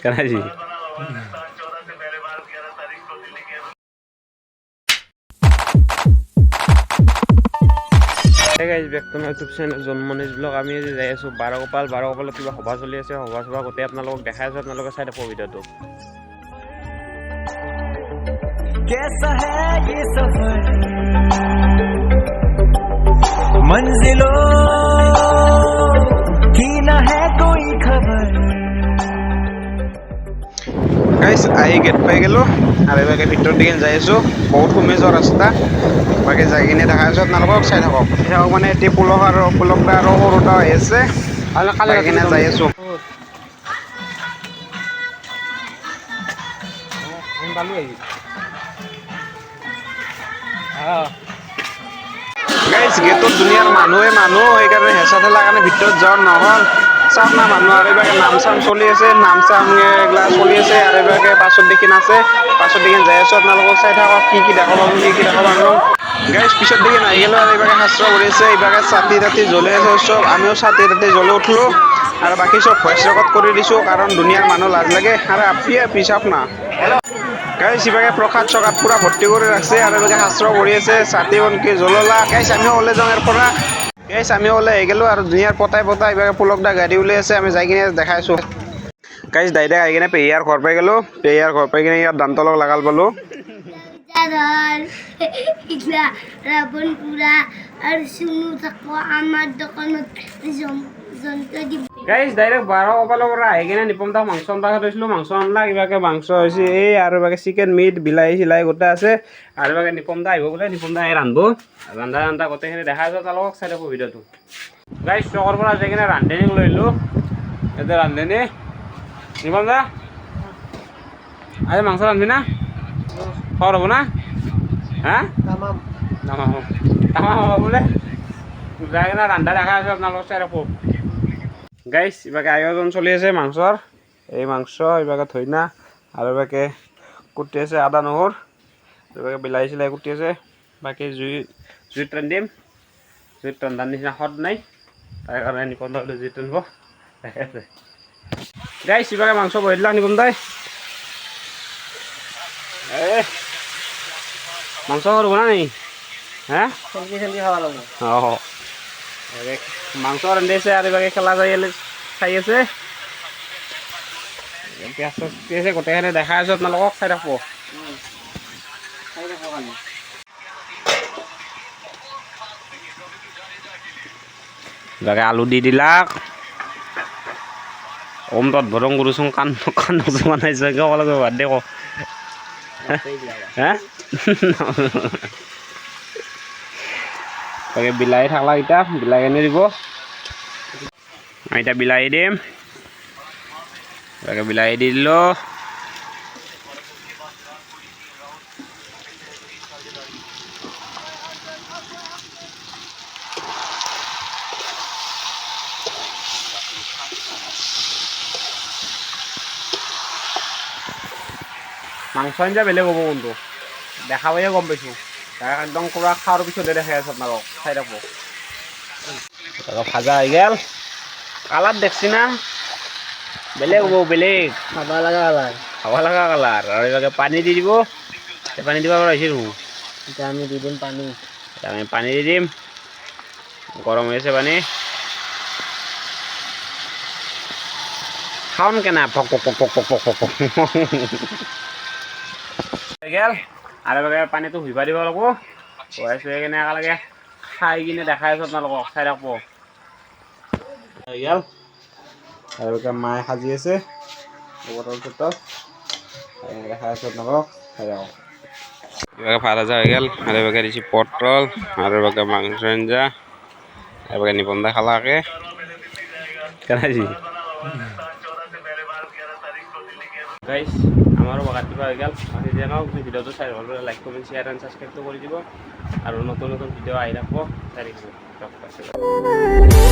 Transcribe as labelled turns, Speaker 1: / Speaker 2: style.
Speaker 1: Karachi YouTube channel জন্মনিজ blog আমি যাই আছোঁ বাৰগোপালত কিবা সভা চলি আছে সভা গোটেই আপোনালোকক দেখাই আছোঁ আপোনালোকে চাই থাকক ভিডিঅ'টো
Speaker 2: कैसा है ये सफर मंजिलों की ना है कोई खबर
Speaker 1: গাইস আহি গেট পাই গেলো আৰু এবাকে ভিতৰৰ দিকে যাই আছোঁ বহুত কমে যোৱা ৰাস্তা বাকি যাই কিনে দেখাই আছোঁ আপোনালোকক চাই থাকক মানে এটি পুলকটা আৰু সৰুটা হৈ আছে কালি কিনে যাই আছোঁ গাইস গেটত দুনিয়াৰ মানুহ সেইকাৰণে হেঁচা ঠেলা কাৰণে ভিতৰত যোৱা নহ'ল চাওক না মানুহ আৰু এইভাগে নাম চাম চলি আছে নাম চাম এগুলা চলি আছে আৰু এইভাগে পাছত দেখি নাচে পাছত দেখি যাই আছোঁ আপোনালোকক চাই থাকক কি দেখাব গাইস পিছত দেখি নাহি গেলো আৰু এইভাগে শাস্ত্ৰ কৰি আছে এইভাগে চাতি তাতি জ্বলি আছে চব আমিও চাতি তাতি জ্বলি উঠলো আৰু বাকী চব ভইচ ৰেকৰ্ড কৰি দিছোঁ কাৰণ দুনিয়াৰ মানুহ লাজ লাগে আৰু আপনিয়ে পিছাপ না গাইস ইভাগে প্ৰসাদ চকাত পুৰা ভৰ্তি কৰি ৰাখছে আৰু এইভাগে শাস্ত্ৰ কৰি আছে চাতি বনকি জ্বললা গাইস আমিও ওলাই যাওঁ ইয়াৰ পৰা গাইস আমি ওলাই আহি গেলো আৰু দুনিয়াৰ পতাই এইভাগে পুলকদা গাড়ী ওলাই আছে আমি যাই কিনে দেখাইছোঁ গাইস ডাইৰেক্ট আহি কিনে পেহিয়াৰ ঘৰ পাই গেলো পেহিয়াৰ ঘৰ পাই কিনে ইয়াত দান্তলক লাগাল পালো গাইস ডাইৰেক্ট 12 কপালৰ পৰা আহি কিনে নিপম দা মাংস আনবা গৈছিলোঁ মাংস আনলা কিবাকে মাংস হৈছে এই আৰু বাকে চিকেন মিট বিলাহী চিলাই গোটা আছে আৰু বাকে নিপম দা আহিব বোলে নিপম দা ৰান্ধব ৰান্ধা গোটেইখিনি দেখাই যাওঁ তাৰ লগত চাই থাকোঁ ভিডিঅ'টো গাইস চকৰ পৰা যাই কিনে ৰান্ধনীক লৈ আহিলোঁ এতিয়া ৰান্ধনী নিপম দা আজি মাংস ৰান্ধবি না খবৰ হ'ব না হা তামাম হ'ব বোলে যাই কিনে ৰান্ধা দেখাই আছোঁ আপোনালোকক চাই থাকোঁ গাইস ইভাগে আয়োজন চলি আছে মাংসৰ এই মাংস ইভাগে ধইনা আৰু ইভাগে কুটি আছে আদা নহৰু ইভাগে বিলাহী চিলাই কুটি আছে বাকী জুইত ৰান্ধিম জুইত ৰন্ধাৰ নিচিনা সোৱাদ নাই তাৰ কাৰণে নিপম দা জুইত ৰান্ধিব গাইস ইভাগে মাংস বহাই দিলাক নিপম দাই মাংস সৰু বনা নি হা চেলকি খাব লাগিব অঁ মাংস ৰান্ধিছে আৰু ইভাগে খেলা চাই আছে পিঁয়াজ আছে গোটেইখিনি দেখাই আছোঁ আপোনালোকক চাই থাকব ইভাগে আলু দি দিলাক ওম তত ভৰং কৰোচোন কাণ বনাইছে ক'ব লাগিব বাদ দে ক হা তাকে বিলাহী থাকলা এতিয়া বিলাহীখিনি দিব এতিয়া বিলাহী দিম তাকে বিলাহী দি দিলোঁ মাংস আঞ্জা বেলেগ হ'ব কিন্তু দেখাবহে গম পাইছোঁ একদম পুৰা খাৱাৰ পিছতে দেখাই আছোঁ আপোনালোকক চাই থাকব ভাজা হৈ গেল কালাৰ দেখছি না বেলেগ হ'ব বেলেগ খাব লগা কালাৰ আৰু এইভাগে পানী দি দিব পানী দিব পৰা হৈছে দেখোন এতিয়া আমি দি দিম পানী দি দিম গৰম হৈ আছে পানী খাওন কেনা পক পক পক পক পক পক গেল আৰু এবাৰ পানীটো হুইবা দিব লাগিব খুৱাই চুৱাই কিনে একেলগে খাই কিনে দেখাই আছোঁ আপোনালোকক চাই থাকব গেল আৰু মায়ে সাজি আছে বটল চটল দেখাই আছোঁ আপোনালোকক চাই থাকক এবাৰ ভাত আঞ্জা হৈ গেল আৰু এবাৰ দিছোঁ পটল আৰু এবাৰ মাংস আঞ্জা এবাৰ নিপম দা খালাকে কেনাইছি গাইস আমাৰো বাগাত কিবা হৈ গেল আজি জানক ভিডিঅ'টো চাই ভাল পালে লাইক কমেণ্ট শ্বেয়াৰ এণ্ড ছাবস্ক্ৰাইবটো কৰি দিব আৰু নতুন ভিডিঅ' আহি থাকিব চাই থাকিব